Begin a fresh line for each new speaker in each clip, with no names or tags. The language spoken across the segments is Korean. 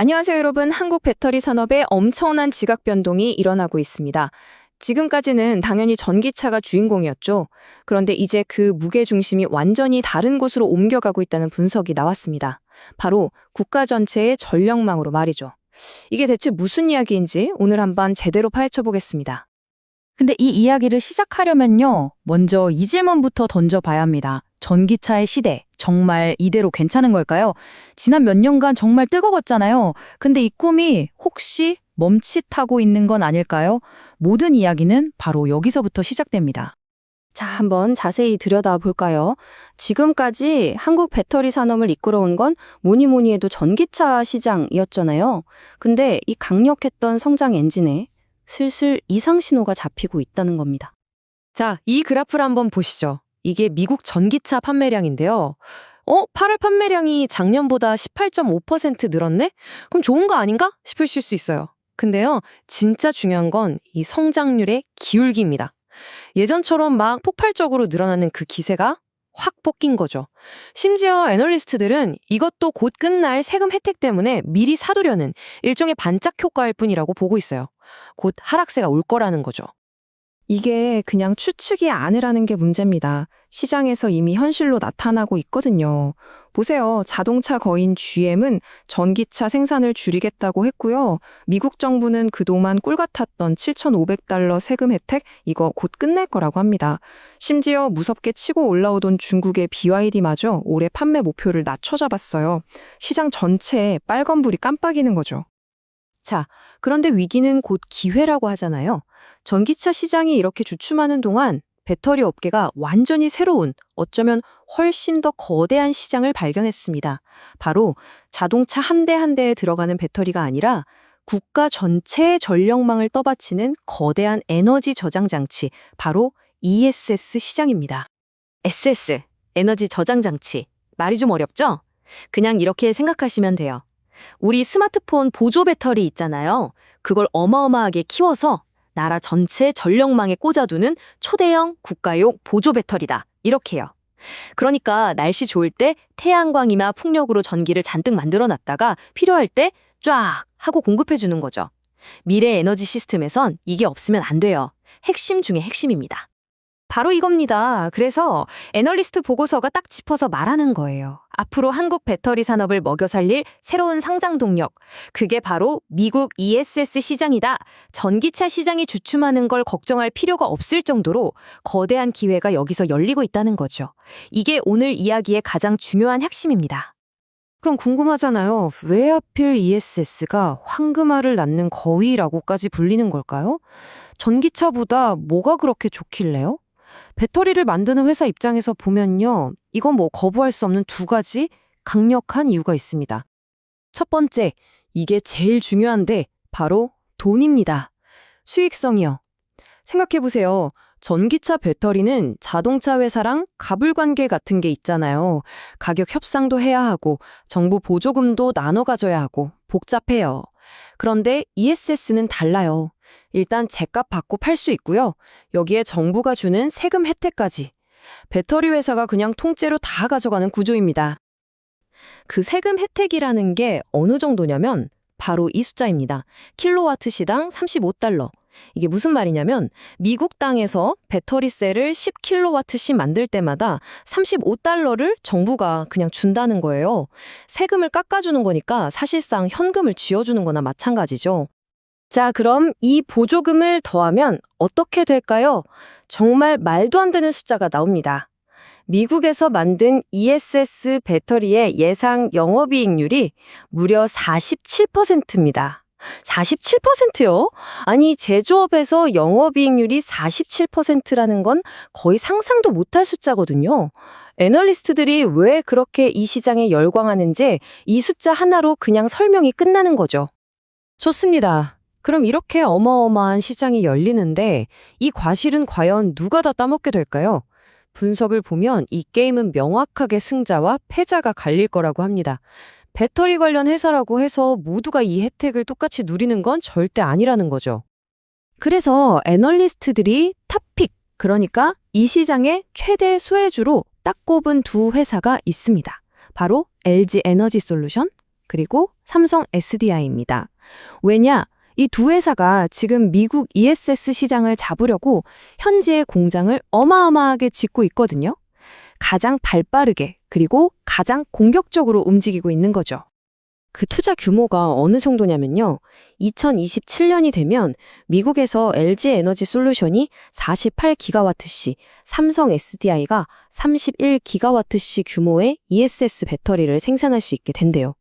안녕하세요, 여러분. 한국 배터리 산업에 엄청난 지각 변동이 일어나고 있습니다. 지금까지는 당연히 전기차가 주인공이었죠. 그런데 이제 그 무게 중심이 완전히 다른 곳으로 옮겨가고 있다는 분석이 나왔습니다. 바로 국가 전체의 전력망으로 말이죠. 이게 대체 무슨 이야기인지 오늘 한번 제대로 파헤쳐 보겠습니다.
근데 이 이야기를 시작하려면요, 먼저 이 질문부터 던져봐야 합니다. 전기차의 시대, 정말 이대로 괜찮은 걸까요? 지난 몇 년간 정말 뜨거웠잖아요. 근데 이 꿈이 혹시 멈칫하고 있는 건 아닐까요? 모든 이야기는 바로 여기서부터 시작됩니다.
자, 한번 자세히 들여다볼까요? 지금까지 한국 배터리 산업을 이끌어온 건 뭐니 뭐니 해도 전기차 시장이었잖아요. 근데 이 강력했던 성장 엔진에 슬슬 이상 신호가 잡히고 있다는 겁니다. 자, 이 그래프를 한번 보시죠. 이게 미국 전기차 판매량인데요. 8월 판매량이 작년보다 18.5% 늘었네? 그럼 좋은 거 아닌가? 싶으실 수 있어요. 근데요, 진짜 중요한 건 이 성장률의 기울기입니다. 예전처럼 막 폭발적으로 늘어나는 그 기세가 확 꺾인 거죠. 심지어 애널리스트들은 이것도 곧 끝날 세금 혜택 때문에 미리 사두려는 일종의 반짝 효과일 뿐이라고 보고 있어요. 곧 하락세가 올 거라는 거죠. 이게 그냥 추측이 아니라는 게 문제입니다. 시장에서 이미 현실로 나타나고 있거든요. 보세요. 자동차 거인 GM은 전기차 생산을 줄이겠다고 했고요. 미국 정부는 그동안 꿀 같았던 $7,500 세금 혜택 이거 곧 끝날 거라고 합니다. 심지어 무섭게 치고 올라오던 중국의 BYD마저 올해 판매 목표를 낮춰 잡았어요. 시장 전체에 빨간불이 깜빡이는 거죠. 자, 그런데 위기는 곧 기회라고 하잖아요. 전기차 시장이 이렇게 주춤하는 동안 배터리 업계가 완전히 새로운, 어쩌면 훨씬 더 거대한 시장을 발견했습니다. 바로 자동차 한 대 한 대에 들어가는 배터리가 아니라 국가 전체의 전력망을 떠받치는 거대한 에너지 저장 장치, 바로 ESS 시장입니다. SS, 에너지 저장 장치. 말이 좀 어렵죠? 그냥 이렇게 생각하시면 돼요. 우리 스마트폰 보조 배터리 있잖아요. 그걸 어마어마하게 키워서 나라 전체 전력망에 꽂아두는 초대형 국가용 보조 배터리다. 이렇게요. 그러니까 날씨 좋을 때 태양광이나 풍력으로 전기를 잔뜩 만들어놨다가 필요할 때 쫙 하고 공급해주는 거죠. 미래 에너지 시스템에선 이게 없으면 안 돼요. 핵심 중에 핵심입니다. 바로 이겁니다. 그래서 애널리스트 보고서가 딱 짚어서 말하는 거예요. 앞으로 한국 배터리 산업을 먹여 살릴 새로운 상장 동력. 그게 바로 미국 ESS 시장이다. 전기차 시장이 주춤하는 걸 걱정할 필요가 없을 정도로 거대한 기회가 여기서 열리고 있다는 거죠. 이게 오늘 이야기의 가장 중요한 핵심입니다. 그럼 궁금하잖아요. 왜 하필 ESS가 황금알을 낳는 거위라고까지 불리는 걸까요? 전기차보다 뭐가 그렇게 좋길래요? 배터리를 만드는 회사 입장에서 보면요. 이건 뭐 거부할 수 없는 두 가지 강력한 이유가 있습니다. 첫 번째, 이게 제일 중요한데 바로 돈입니다. 수익성이요. 생각해보세요. 전기차 배터리는 자동차 회사랑 가불관계 같은 게 있잖아요. 가격 협상도 해야 하고 정부 보조금도 나눠 가져야 하고 복잡해요. 그런데 ESS는 달라요. 일단 제값 받고 팔 수 있고요. 여기에 정부가 주는 세금 혜택까지. 배터리 회사가 그냥 통째로 다 가져가는 구조입니다. 그 세금 혜택이라는 게 어느 정도냐면 바로 이 숫자입니다. 킬로와트 시당 $35. 이게 무슨 말이냐면 미국 땅에서 배터리 셀을 10kW씩 만들 때마다 $35를 정부가 그냥 준다는 거예요. 세금을 깎아주는 거니까 사실상 현금을 쥐어주는 거나 마찬가지죠. 자, 그럼 이 보조금을 더하면 어떻게 될까요? 정말 말도 안 되는 숫자가 나옵니다. 미국에서 만든 ESS 배터리의 예상 영업이익률이 무려 47%입니다. 47%요? 아니, 제조업에서 영업이익률이 47%라는 건 거의 상상도 못할 숫자거든요. 애널리스트들이 왜 그렇게 이 시장에 열광하는지 이 숫자 하나로 그냥 설명이 끝나는 거죠. 좋습니다. 그럼 이렇게 어마어마한 시장이 열리는데 이 과실은 과연 누가 다 따먹게 될까요? 분석을 보면 이 게임은 명확하게 승자와 패자가 갈릴 거라고 합니다. 배터리 관련 회사라고 해서 모두가 이 혜택을 똑같이 누리는 건 절대 아니라는 거죠. 그래서 애널리스트들이 탑픽, 그러니까 이 시장의 최대 수혜주로 딱 꼽은 두 회사가 있습니다. 바로 LG 에너지 솔루션, 그리고 삼성 SDI입니다. 왜냐? 이 두 회사가 지금 미국 ESS 시장을 잡으려고 현지에 공장을 어마어마하게 짓고 있거든요. 가장 발빠르게 그리고 가장 공격적으로 움직이고 있는 거죠. 그 투자 규모가 어느 정도냐면요. 2027년이 되면 미국에서 LG 에너지 솔루션이 48기가와트시, 삼성 SDI가 31기가와트시 규모의 ESS 배터리를 생산할 수 있게 된대요.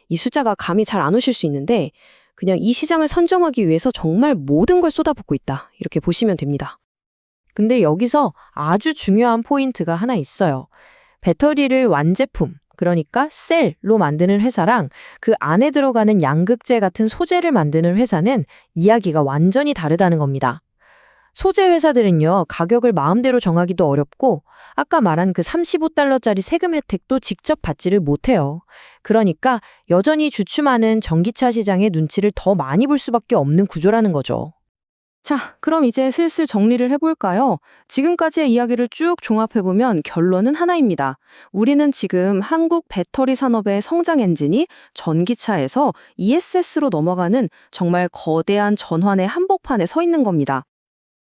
이 숫자가 감이 잘 안 오실 수 있는데 그냥 이 시장을 선점하기 위해서 정말 모든 걸 쏟아붓고 있다. 이렇게 보시면 됩니다. 근데 여기서 아주 중요한 포인트가 하나 있어요. 배터리를 완제품, 그러니까 셀로 만드는 회사랑 그 안에 들어가는 양극재 같은 소재를 만드는 회사는 이야기가 완전히 다르다는 겁니다. 소재 회사들은요, 가격을 마음대로 정하기도 어렵고 아까 말한 그 35달러짜리 세금 혜택도 직접 받지를 못해요. 그러니까 여전히 주춤하는 전기차 시장의 눈치를 더 많이 볼 수밖에 없는 구조라는 거죠. 자, 그럼 이제 슬슬 정리를 해볼까요? 지금까지의 이야기를 쭉 종합해보면 결론은 하나입니다. 우리는 지금 한국 배터리 산업의 성장 엔진이 전기차에서 ESS로 넘어가는 정말 거대한 전환의 한복판에 서 있는 겁니다.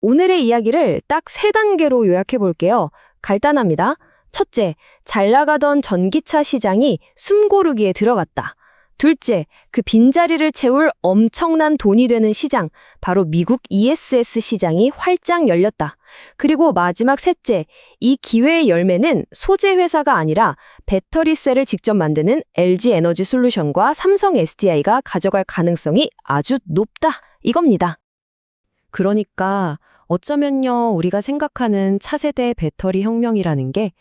오늘의 이야기를 딱 3단계로 요약해볼게요. 간단합니다. 첫째, 잘 나가던 전기차 시장이 숨고르기에 들어갔다. 둘째, 그 빈자리를 채울 엄청난 돈이 되는 시장, 바로 미국 ESS 시장이 활짝 열렸다. 그리고 마지막 셋째, 이 기회의 열매는 소재 회사가 아니라 배터리 셀을 직접 만드는 LG 에너지 솔루션과 삼성 SDI가 가져갈 가능성이 아주 높다. 이겁니다. 그러니까 어쩌면요, 우리가 생각하는 차세대 배터리 혁명이라는 게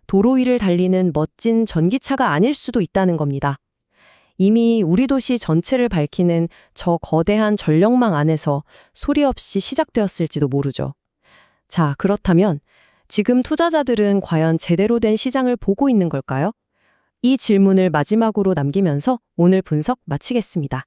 도로 위를 달리는 멋진 전기차가 아닐 수도 있다는 겁니다. 이미 우리 도시 전체를 밝히는 저 거대한 전력망 안에서 소리 없이 시작되었을지도 모르죠. 자, 그렇다면 지금 투자자들은 과연 제대로 된 시장을 보고 있는 걸까요? 이 질문을 마지막으로 남기면서 오늘 분석 마치겠습니다.